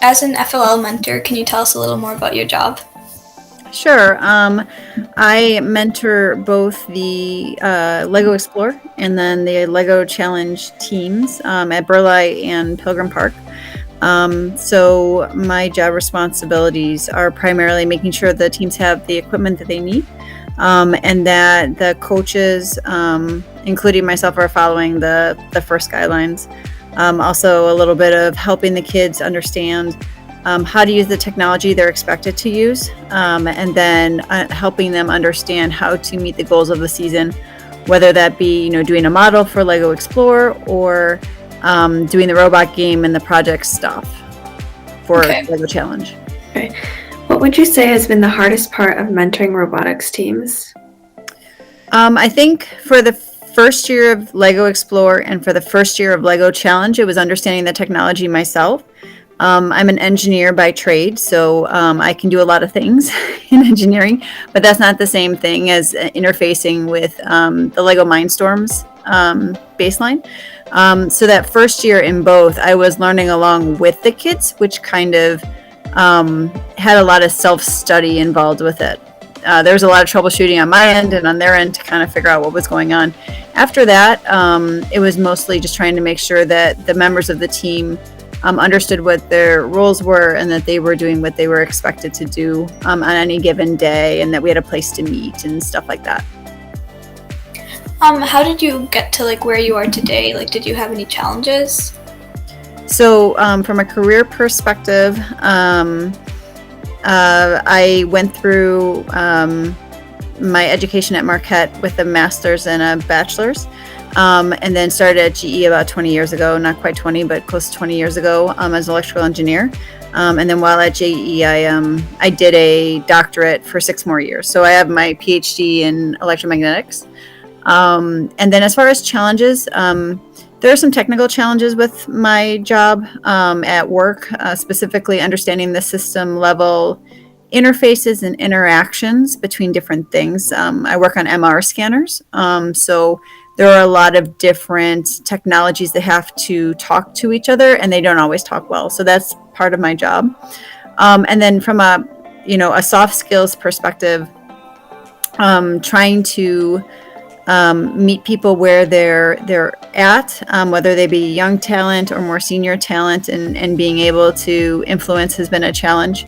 As an FLL mentor, can you tell us a little more about your job? Sure. I mentor both the Lego Explore and then the Lego Challenge teams at Burleigh and Pilgrim Park. So my job responsibilities are primarily making sure the teams have the equipment that they need, and that the coaches, including myself, are following the first guidelines. Also, a little bit of helping the kids understand how to use the technology they're expected to use, and then helping them understand how to meet the goals of the season, whether that be doing a model for Lego Explore or doing the robot game and the project stuff for Lego Challenge. Okay. What would you say has been the hardest part of mentoring robotics teams? I think for the first year of Lego Explore and for the first year of Lego Challenge, it was understanding the technology myself. I'm an engineer by trade, so I can do a lot of things in engineering, but that's not the same thing as interfacing with the Lego Mindstorms baseline. So that first year in both, I was learning along with the kids, which kind of had a lot of self-study involved with it. There was a lot of troubleshooting on my end and on their end to kind of figure out what was going on. After that, it was mostly just trying to make sure that the members of the team understood what their roles were and that they were doing what they were expected to do on any given day, and that we had a place to meet and stuff like that. How did you get to where you are today? Did you have any challenges? So from a career perspective, I went through my education at Marquette with a master's and a bachelor's, and then started at GE about 20 years ago, not quite 20, but close to 20 years ago, as an electrical engineer. And then while at GE, I did a doctorate for 6 more years. So I have my PhD in electromagnetics. And then as far as challenges, there are some technical challenges with my job at work, specifically understanding the system level interfaces and interactions between different things. I work on MR scanners, so there are a lot of different technologies that have to talk to each other, and they don't always talk well. So that's part of my job. And then from a soft skills perspective, trying to meet people where they're at, whether they be young talent or more senior talent, and being able to influence has been a challenge,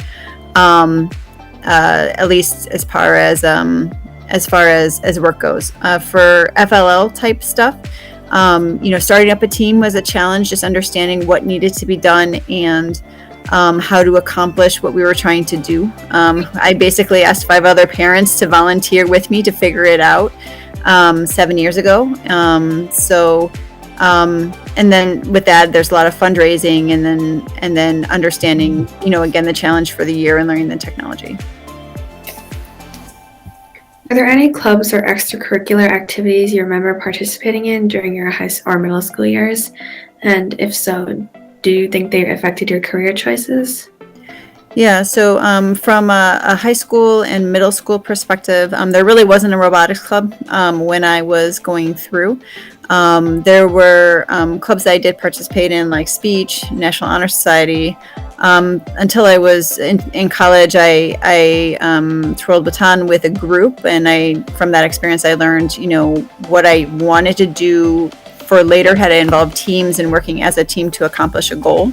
at least as far as work goes. For FLL type stuff, starting up a team was a challenge, just understanding what needed to be done and how to accomplish what we were trying to do. I basically asked 5 other parents to volunteer with me to figure it out 7 years ago. And then with that, there's a lot of fundraising, and then understanding, again, the challenge for the year and learning the technology. Are there any clubs or extracurricular activities you remember participating in during your high or middle school years? And if so, do you think they affected your career choices? Yeah, so from a high school and middle school perspective, there really wasn't a robotics club when I was going through. There were clubs that I did participate in, like speech, National Honor Society. Until I was in college, I twirled baton with a group, and from that experience, I learned, what I wanted to do for later had to involve teams and working as a team to accomplish a goal.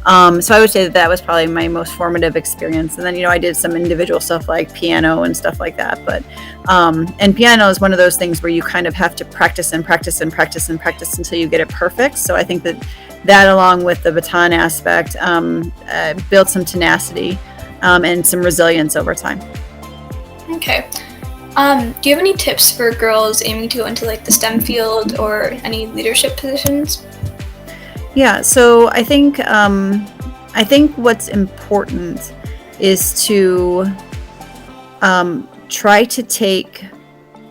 So I would say that was probably my most formative experience. And then, I did some individual stuff like piano and stuff like that. But, and piano is one of those things where you kind of have to practice and practice and practice and practice until you get it perfect. So I think that along with the baton aspect, built some tenacity and some resilience over time. Okay. Do you have any tips for girls aiming to go into the STEM field or any leadership positions? Yeah, so I think what's important is to try to take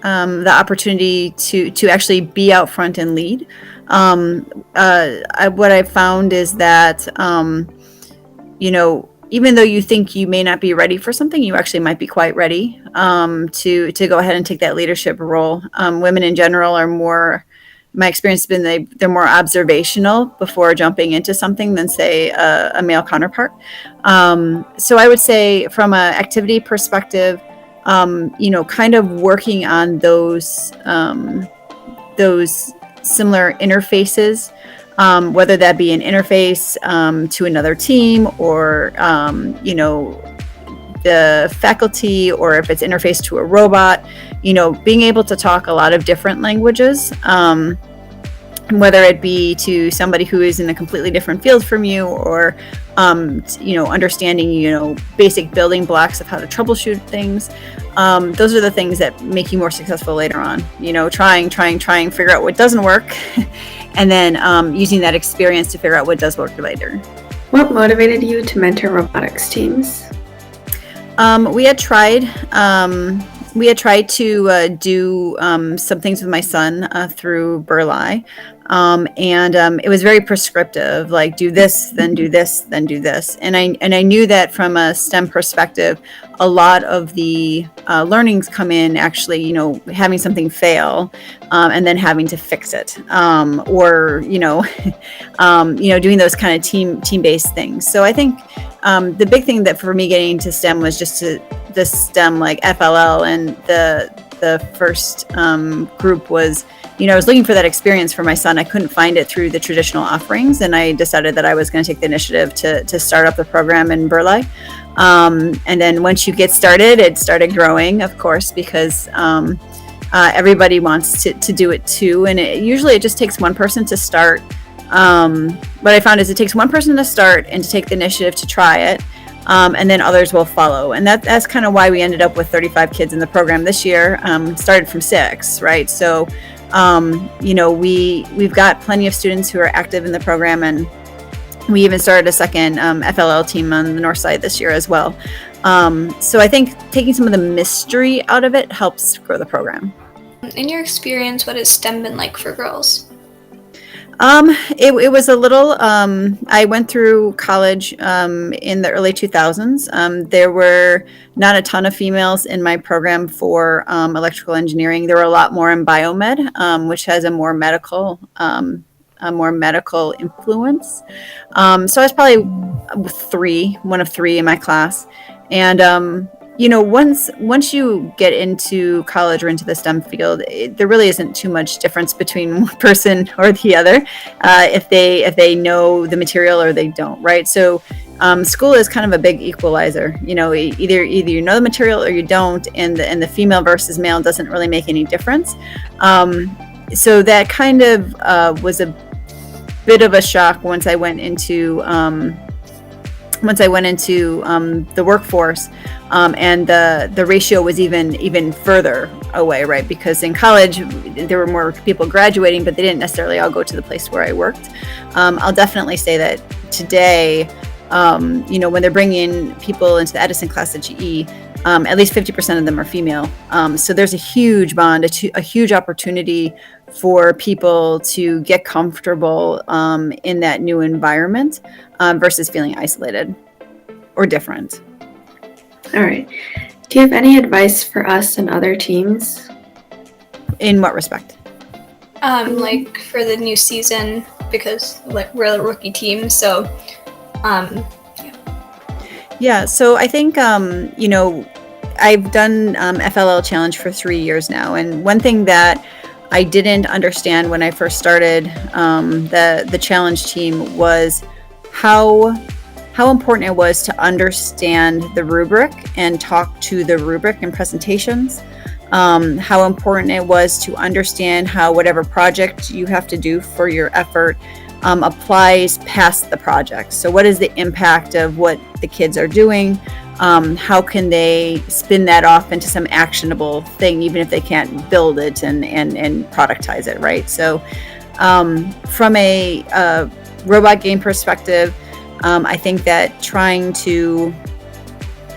the opportunity to actually be out front and lead. What I've found is that even though you think you may not be ready for something, you actually might be quite ready to go ahead and take that leadership role. Women in general are more my experience has been they're more observational before jumping into something than, say, a male counterpart. So I would say from an activity perspective, kind of working on those similar interfaces, whether that be an interface to another team, or the faculty, or if it's interface to a robot, being able to talk a lot of different languages, whether it be to somebody who is in a completely different field from you, or understanding basic building blocks of how to troubleshoot things. Those are the things that make you more successful later on. Trying, figure out what doesn't work, and then using that experience to figure out what does work later. What motivated you to mentor robotics teams? We had tried to do some things with my son through Burleigh, and it was very prescriptive, like do this, then do this, then do this. And I knew that from a STEM perspective, a lot of the learnings come in actually, having something fail, and then having to fix it, or doing those kind of team-based things. So I think the big thing that for me getting into STEM was just the STEM, like FLL, and the first group was, I was looking for that experience for my son. I couldn't find it through the traditional offerings, and I decided that I was going to take the initiative to start up the program in Burleigh. And then once you get started, it started growing, of course, because everybody wants to do it too. And usually it just takes one person to start. What I found is it takes one person to start and to take the initiative to try it. And then others will follow. And that's kind of why we ended up with 35 kids in the program this year. Started from 6, right? So, we've got plenty of students who are active in the program, and we even started a second FLL team on the north side this year as well. So I think taking some of the mystery out of it helps grow the program. In your experience, what has STEM been like for girls? It was a little, I went through college in the early 2000s. There were not a ton of females in my program for electrical engineering. There were a lot more in biomed, which has a more medical influence. So I was probably one of three in my class. And once you get into college or into the STEM field, there really isn't too much difference between one person or the other, if they know the material or they don't, right? So school is kind of a big equalizer. Either you know the material or you don't, and the female versus male doesn't really make any difference. So that kind of was a bit of a shock once I went into the workforce, and the ratio was even further away, right? Because in college there were more people graduating, but they didn't necessarily all go to the place where I worked. I'll definitely say that today, when they're bringing people into the Edison class at GE, at least 50% of them are female. So there's a huge bond, a huge opportunity for people to get comfortable in that new environment, versus feeling isolated or different. All right. Do you have any advice for us and other teams? In what respect? Like for the new season, because we're a rookie team, so Yeah, so I think, I've done FLL Challenge for 3 years now. And one thing that I didn't understand when I first started the challenge team was how important it was to understand the rubric and talk to the rubric in presentations. How important it was to understand how whatever project you have to do for your effort applies past the project. So what is the impact of what the kids are doing? How can they spin that off into some actionable thing, even if they can't build it and productize it, right? So from a robot game perspective, I think that trying to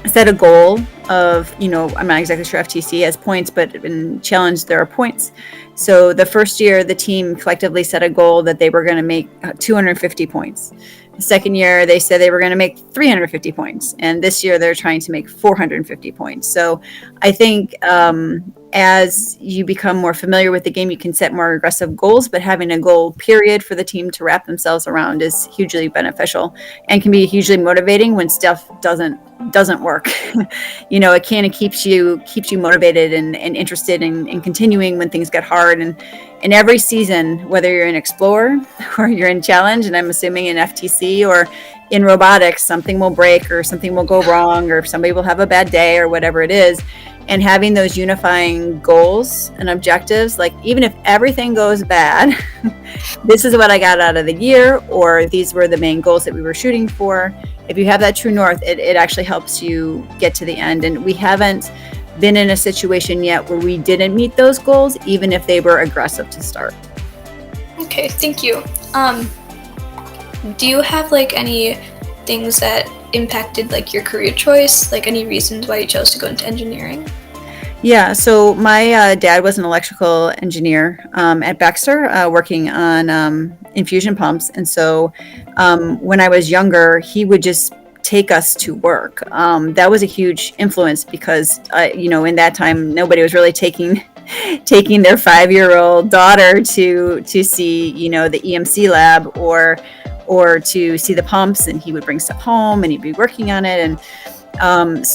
set a goal of, I'm not exactly sure FTC has points, but in challenge there are points. So the first year, the team collectively set a goal that they were going to make 250 points. The second year, they said they were going to make 350 points. And this year, they're trying to make 450 points. So I think as you become more familiar with the game, you can set more aggressive goals, but having a goal period for the team to wrap themselves around is hugely beneficial and can be hugely motivating when stuff doesn't work. It kind of keeps you motivated and interested in continuing when things get hard. And in every season, whether you're in Explorer or you're in Challenge, and I'm assuming in FTC or in robotics, something will break or something will go wrong or somebody will have a bad day or whatever it is. And having those unifying goals and objectives, like even if everything goes bad, this is what I got out of the year, or these were the main goals that we were shooting for. If you have that true north, it actually helps you get to the end. And we haven't been in a situation yet where we didn't meet those goals, even if they were aggressive to start. Okay, thank you. Do you have any things that impacted your career choice, any reasons why you chose to go into engineering? Yeah, so my dad was an electrical engineer at Baxter, working on infusion pumps. And so when I was younger, he would just take us to work. That was a huge influence because, in that time, nobody was really taking their 5-year-old daughter to see, the EMC lab or to see the pumps, and he would bring stuff home and he'd be working on it. And and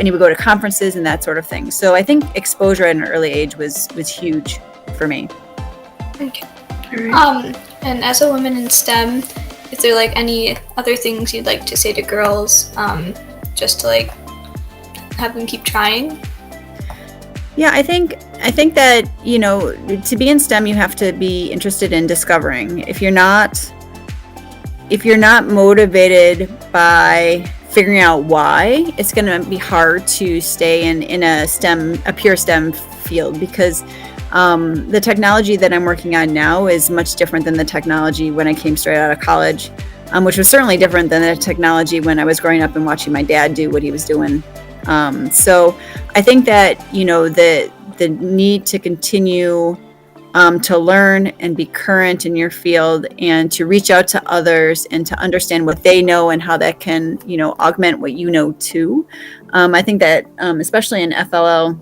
he would go to conferences and that sort of thing. So I think exposure at an early age was huge for me. Okay. And as a woman in STEM, is there any other things you'd like to say to girls, just to have them keep trying? Yeah, I think that, to be in STEM, you have to be interested in discovering. If you're not motivated by figuring out why, it's going to be hard to stay in a pure STEM field, because the technology that I'm working on now is much different than the technology when I came straight out of college, which was certainly different than the technology when I was growing up and watching my dad do what he was doing. So I think that, the need to continue to learn and be current in your field and to reach out to others and to understand what they know and how that can, augment what you know too. I think that especially in FLL,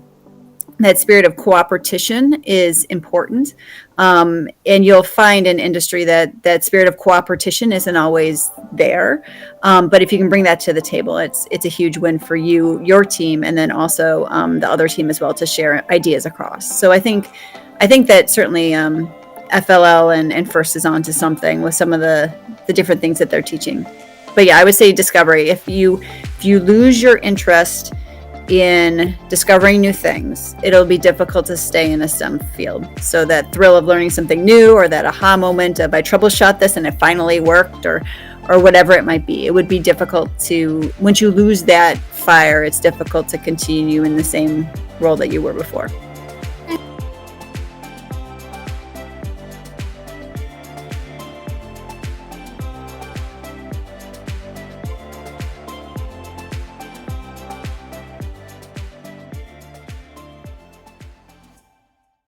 that spirit of cooperation is important. And you'll find in industry that spirit of cooperation isn't always there. But if you can bring that to the table, it's a huge win for you, your team, and then also the other team as well, to share ideas across. So I think that certainly FLL and FIRST is on to something with some of the different things that they're teaching. But yeah, I would say discovery. If you lose your interest in discovering new things, it'll be difficult to stay in a STEM field. So that thrill of learning something new, or that aha moment of I troubleshot this and it finally worked, or whatever it might be, it would be difficult to, once you lose that fire, it's difficult to continue in the same role that you were before.